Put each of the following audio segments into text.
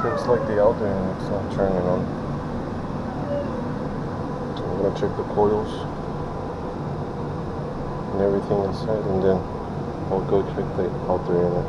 Looks like the outer and it's not turning on. So I'm gonna check the coils and everything inside, and then I'll go check the outer unit.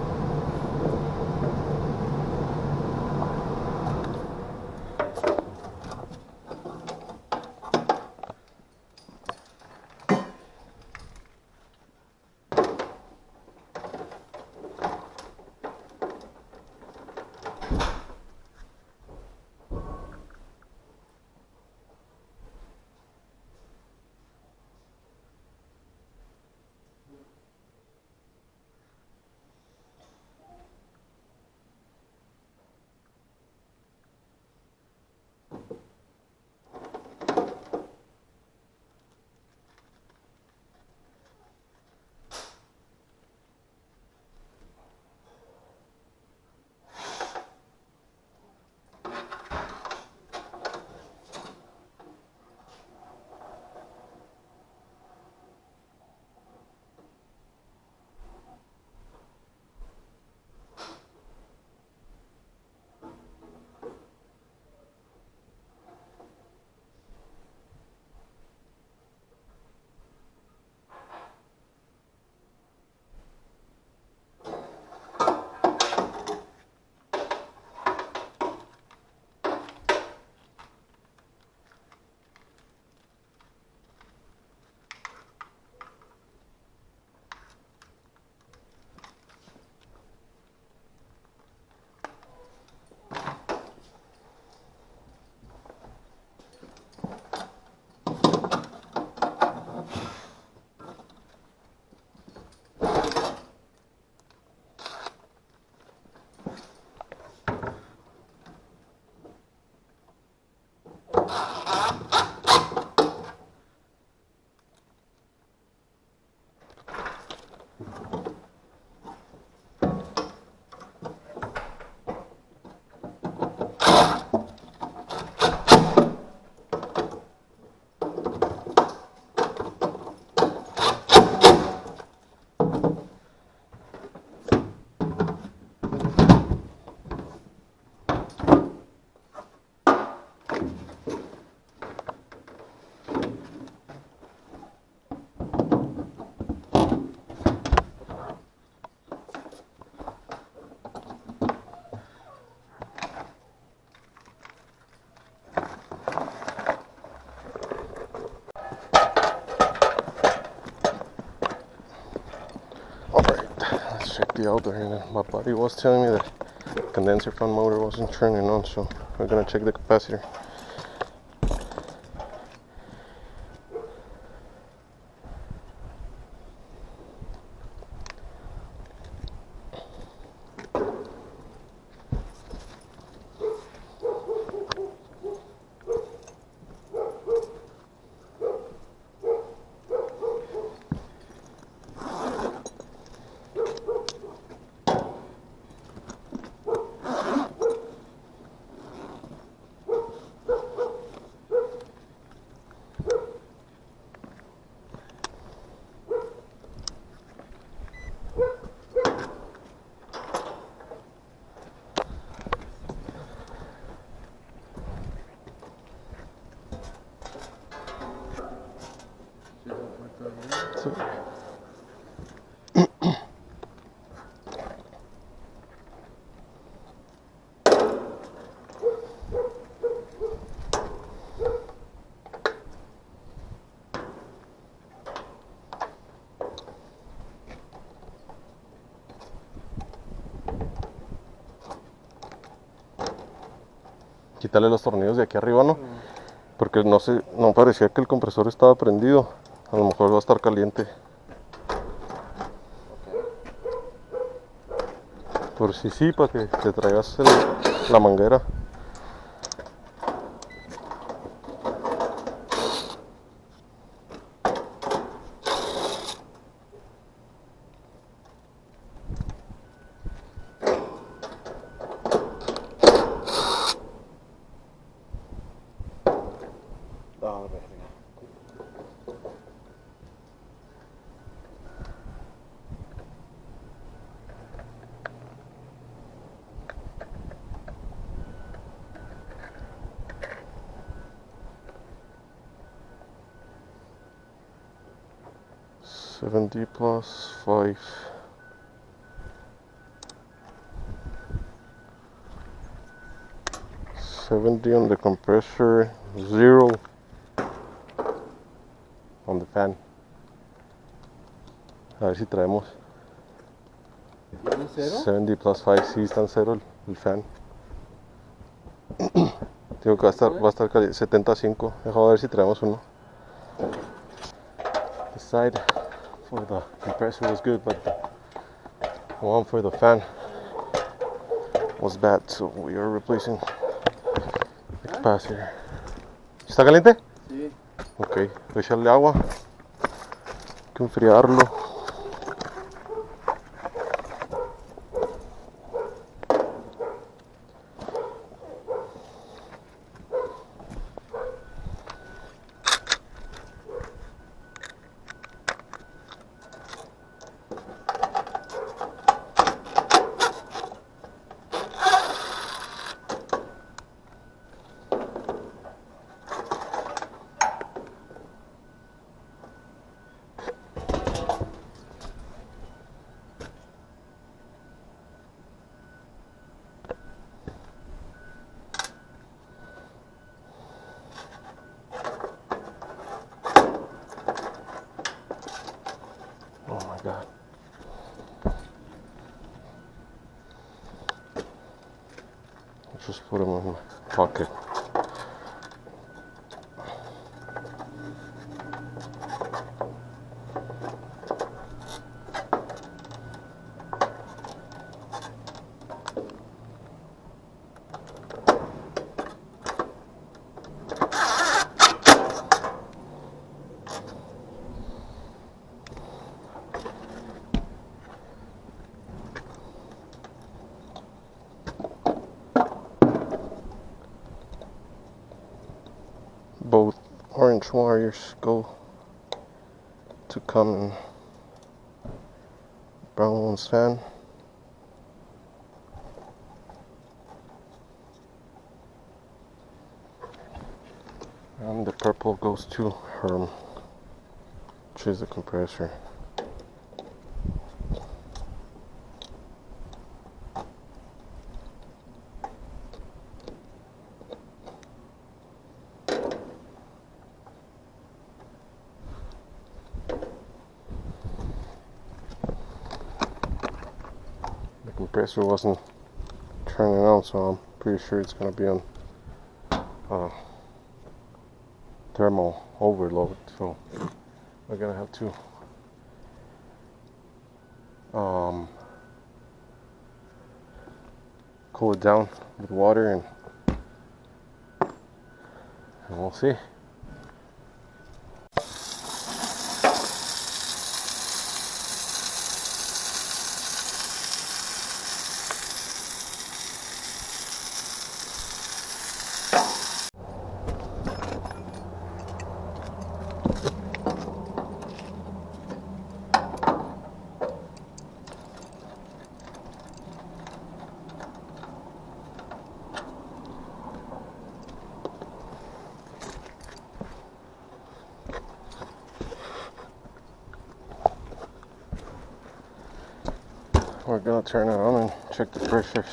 Check the outer unit. My buddy was telling me that condenser fan motor wasn't turning on, so we're gonna check the capacitor. Quitarle los tornillos de aquí arriba, ¿no? Porque no sé, no parecía que el compresor estaba prendido. A lo mejor va a estar caliente. Por si sí, para que te traigas la manguera. 70 plus 5. $70 on the compressor, 0 on the fan. A ver si traemos. ¿Tiene cero? 70 plus 5, sí, está en 0 el fan. Digo que va a estar 75. Deja ver si traemos uno. The side for the compressor was good, but the one for the fan was bad, so we are replacing the capacitor. ¿Está caliente? Sí. Ok, voy a echarle agua. Hay que enfriarlo. Oh my god. Let's just put them in my pocket. Both orange wires go to common brown one's fan. And the purple goes to Herm, which is the compressor. The compressor wasn't turning on, so I'm pretty sure it's going to be on thermal overload, so we're going to have to cool it down with water and we'll see. We're gonna turn it on and check the pressures.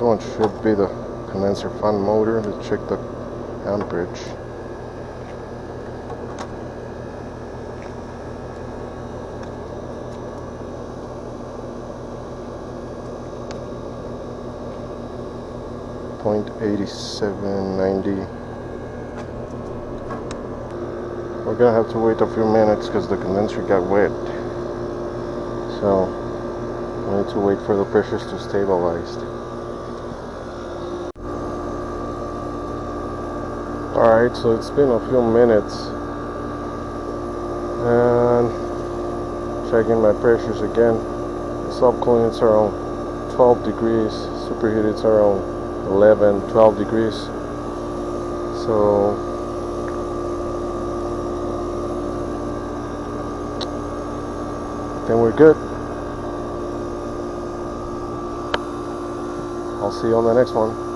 one should be the condenser fan motor. Let's check the amperage. .8790. We're gonna have to wait a few minutes because the condenser got wet. So we need to wait for the pressures to stabilize. Alright, so it's been a few minutes and checking my pressures again. The subcooling is around 12 degrees, superheated is around 11, 12 degrees. So then we're good. I'll see you on the next one.